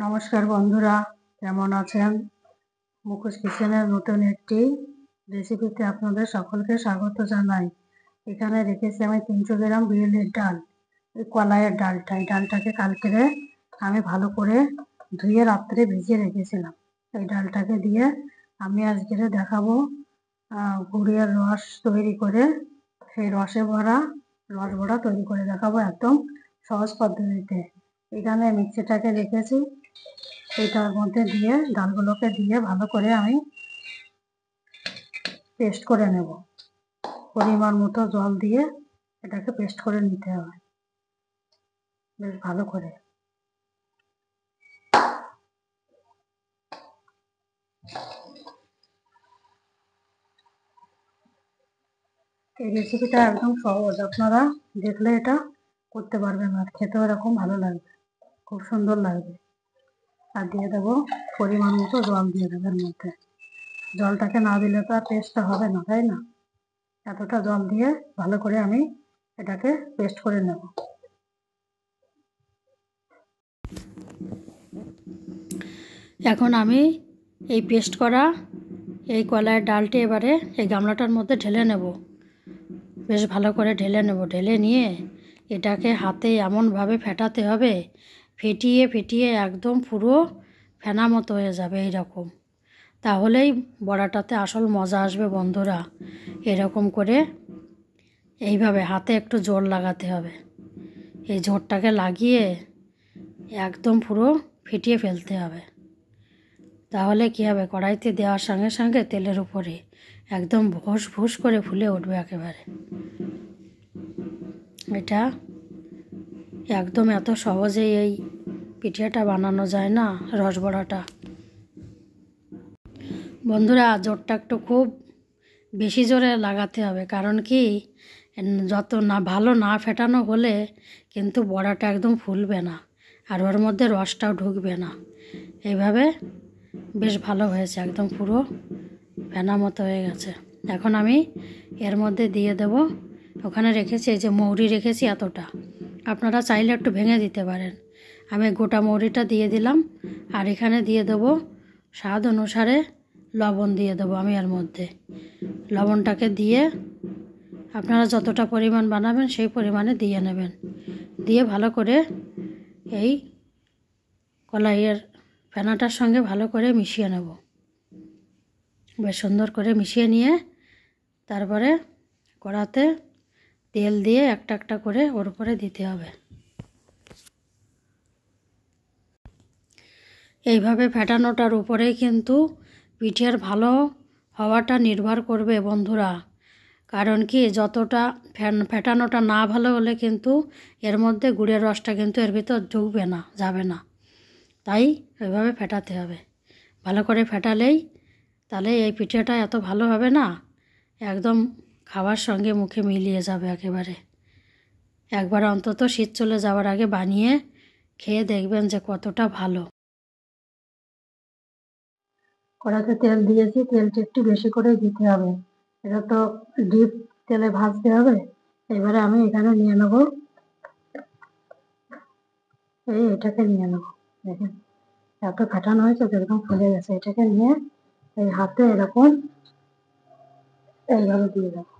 নমস্কার বন্ধুরা, কেমন আছেন? মুখোশ কিচেনের নতুন একটি রেসিপিতে আপনাদের সকলকে স্বাগত জানাই। এখানে রেখেছি আমি 300 গ্রাম বিউলির ডাল। এই কলাইয়ের ডালটা, এই ডালটাকে কালকে আমি ভালো করে ধুয়ে রাত্রে ভিজিয়ে রেখেছিলাম। এই ডালটাকে দিয়ে আমি আজকে দেখাবো গুড়ের রস তৈরি করে, সেই রস বড়া তৈরি করে দেখাবো একদম সহজ পদ্ধতিতে। এখানে মিক্সিটাকে রেখেছি, এইটার মধ্যে দিয়ে ডালগুলোকে দিয়ে ভালো করে আমি পেস্ট করে নেব। পরিমাণ মতো জল দিয়ে এটাকে পেস্ট করে নিতে হবে বেশ ভালো করে। এই রেসিপিটা একদম সহজ, আপনারা দেখলে এটা করতে পারবেন, আর খেতেও এরকম ভালো লাগবে, খুব সুন্দর লাগবে। আর দিয়ে দেবো পরিমাণ মতো জল, দিয়ে দেবো এর মধ্যে। জলটাকে না দিলে তো আর পেস্টটা হবে না, তাই না? এতটা জল দিয়ে ভালো করে আমি এটাকে পেস্ট করে নেব। এখন আমি এই পেস্ট করা এই কলাইয়ের ডালটি এবারে এই গামলাটার মধ্যে ঢেলে নেব। বেশ ভালো করে ঢেলে নেব। ঢেলে নিয়ে এটাকে হাতে এমনভাবে ফেটাতে হবে, ফেটিয়ে ফেটিয়ে একদম পুরো ফেনা মতো হয়ে যাবে এইরকম। তাহলেই বড়াটাতে আসল মজা আসবে বন্ধুরা। এরকম করে এইভাবে হাতে একটু জোর লাগাতে হবে। এই জোরটাকে লাগিয়ে একদম পুরো ফেটিয়ে ফেলতে হবে। তাহলে কী হবে, কড়াইতে দেওয়ার সঙ্গে সঙ্গে তেলের উপরে একদম ভুস ভুস করে ফুলে উঠবে একেবারে। এটা একদম এত সহজেই এই পিঠাটা বানানো যায় না, রসবড়াটা। বন্ধুরা, জোরটা একটু খুব বেশি জোরে লাগাতে হবে, কারণ কি যত না ভালো না ফেটানো হলে কিন্তু বড়াটা একদম ফুলবে না, আর ওর মধ্যে রসটাও ঢুকবে না। এইভাবে বেশ ভালো হয়েছে, একদম পুরো ফেনা মতো হয়ে গেছে। এখন আমি এর মধ্যে দিয়ে দেব, ওখানে রেখেছি এই যে মৌরি রেখেছি এতটা, আপনারা চাইলে একটু ভেঙে দিতে পারেন। আমি গোটা মৌরিটা দিয়ে দিলাম, আর এখানে দিয়ে দেবো স্বাদ অনুসারে লবণ দিয়ে দেবো আমি এর মধ্যে। লবণটাকে দিয়ে আপনারা যতটা পরিমাণ বানাবেন সেই পরিমাণে দিয়ে নেবেন। দিয়ে ভালো করে এই কলাইয়ের ফেনাটার সঙ্গে ভালো করে মিশিয়ে নেব। বেশ সুন্দর করে মিশিয়ে নিয়ে তারপরে কড়াতে তেল দিয়ে একটা একটা করে ওর উপরে দিতে হবে। এইভাবে ফেটানোটার উপরেই কিন্তু পিঠের ভালো হওয়াটা নির্ভর করবে বন্ধুরা। কারণ কি যতটা ফেটানোটা না ভালো হলে কিন্তু এর মধ্যে গুড়ের রসটা কিন্তু এর ভিতর ঢুকবে না, যাবে না। তাই ওইভাবে ফেটাতে হবে। ভালো করে ফেটালেই তাহলে এই পিঠেটা এত ভালো হবে না, একদম খাওয়ার সঙ্গে মুখে মিলিয়ে যাবে একেবারে। একবার অন্তত শীত চলে যাওয়ার আগে বানিয়ে খেয়ে দেখবেন যে কতটা ভালো। কড়াতে তেল দিয়েছি, তেলটা একটু বেশি করে দিতে হবে, এটা তো ডিপ তেলে ভাজতে হবে। এবারে আমি এখানে নিয়ে নেব, এটাকে নিয়ে নেব। দেখেন এত ফাটানো হয়েছে, একদম ফুলে গেছে। এটাকে নিয়ে এই হাতে এরকম এইভাবে দিয়ে দেবো।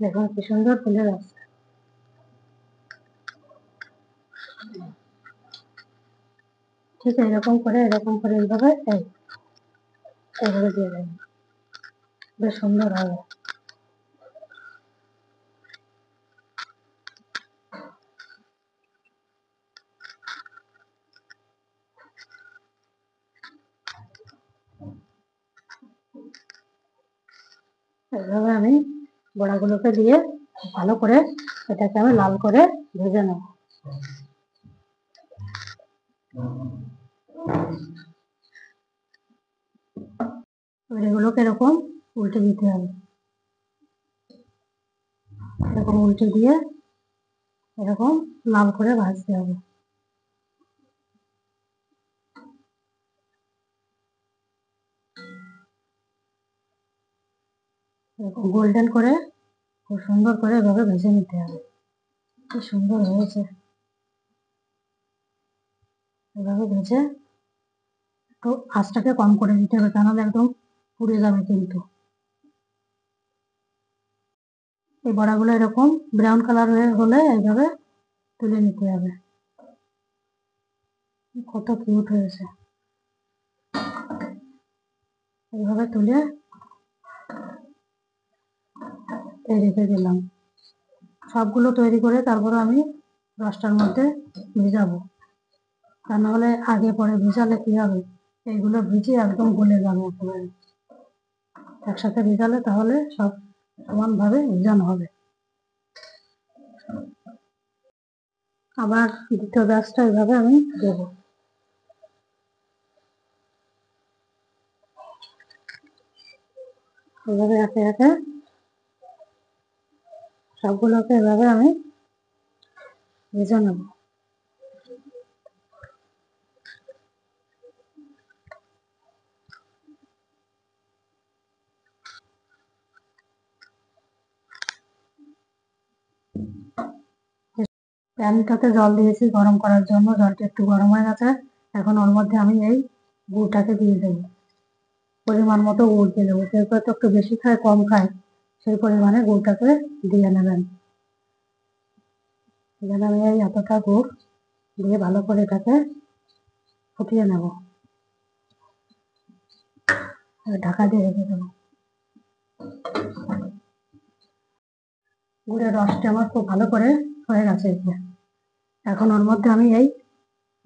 দেখুন কি সুন্দর ফুলে গেছে। ঠিক এরকম করে এইভাবে এইভাবে দিয়ে দেবেন, বেশ সুন্দর হবে। এইভাবে আমি বড়াগুলোকে দিয়ে ভালো করে এটাকে আমি লাল করে ভেজে নেব। এগুলোকে এরকম উল্টে দিতে হবে, এরকম উল্টে দিয়ে এরকম লাল করে ভাজতে হবে। এরকম গোল্ডেন করে খুব সুন্দর করে এভাবে ভেজে নিতে হবে। কি সুন্দর হয়েছে, এভাবে ভেজে একটু আঁচটাকে কম করে দিতে হবে, তা নাহলে একদম পুড়ে যাবে কিন্তু। এই বড়াগুলো এরকম ব্রাউন কালার হলে এইভাবে তুলে নিতে হবে। কত কিউট হয়েছে। এইভাবে তুলে রেখে দিলাম। সবগুলো তৈরি করে তারপরে আমি রসটার মধ্যে ভিজাবো, তা নাহলে আগে পরে ভিজালে কি হবে, এইগুলো ভিজে একদম গলে যাবে একেবারে। একসাথে ভিজালে তাহলে সব সমানভাবে ভিজানো হবে। আবার দ্বিতীয় ব্যাচটা এইভাবে আমি দেবো। এইভাবে একে একে সবগুলোকে এভাবে আমি ভেজে নেব। প্যানটাতে জল দিয়েছি গরম করার জন্য, জলটা একটু গরম হয়ে গেছে। এখন ওর মধ্যে আমি এই গুড়টাকে দিয়ে দেবো। পরিমাণ মতো গুড় দিয়ে দেবো, কেউ কেউ তো একটু বেশি খায় কম খায়, সেই পরিমাণে গুড়টাকে দিয়ে নেবেন। এখানে আমি এই এতটা গুড় দিয়ে ভালো করে এটাকে ফুটিয়ে নেব। ঢাকা দিয়ে রেখে দেবো। গুড়ের রসটা আমার খুব ভালো করে হয়ে গেছে। এখন ওর মধ্যে আমি এই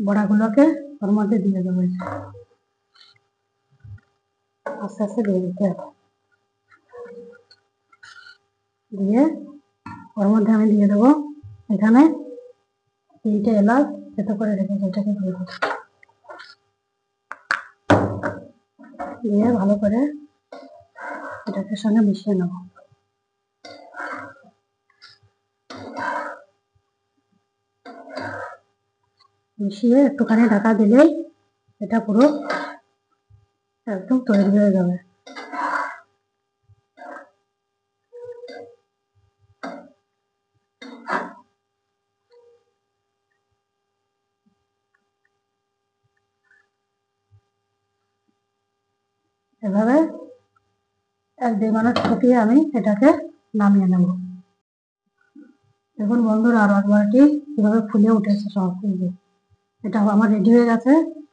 বড়াগুলোকে ওর মধ্যে দিয়ে দেবো। আস্তে আস্তে দিয়ে দিতে হবে। দিয়ে ওর মধ্যে আমি দিয়ে দেবো এখানে 3টে এলাচ থেতো করে রেখেছি, এটাকে দিয়ে দেবো। দিয়ে ভালো করে এটাকে সঙ্গে মিশিয়ে নেব। মিশিয়ে একটুখানি ঢাকা দিলেই এটা পুরো একদম তৈরি হয়ে যাবে। এভাবে 1-2 মিনিট ফুটিয়ে আমি এটাকে নামিয়ে নেব। দেখুন বন্ধুরা, রসবড়াটি কিভাবে ফুলে উঠেছে সব কিছু। এটা আমার রেডি হয়ে গেছে।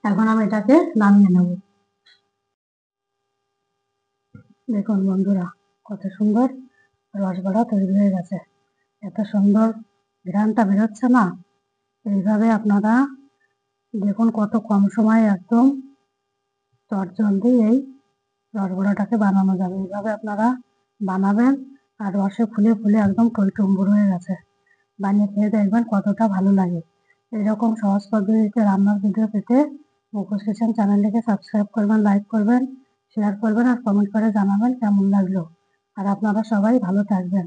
এখন আমি এটাকে নামিয়ে নেব। দেখুন বন্ধুরা, কত সুন্দর রসবড়া তৈরি হয়ে গেছে। এত সুন্দর ঘ্রাণটা বেরোচ্ছে না। এইভাবে আপনারা দেখুন কত কম সময়ে একদম চটজলদি এই রসবড়াটাকে বানানো যাবে। এইভাবে আপনারা বানাবেন, আর রসে ফুলে ফুলে একদম টইটুম্বুর হয়ে গেছে। বানিয়ে খেয়ে দেখবেন কতটা ভালো লাগে। এরকম সহজ পদ্ধতিতে রান্নার ভিডিও পেতে মুখোশ কিচেন চ্যানেলটিকে সাবস্ক্রাইব করবেন, লাইক করবেন, শেয়ার করবেন আর কমেন্ট করে জানাবেন কেমন লাগলো। আর আপনারা সবাই ভালো থাকবেন।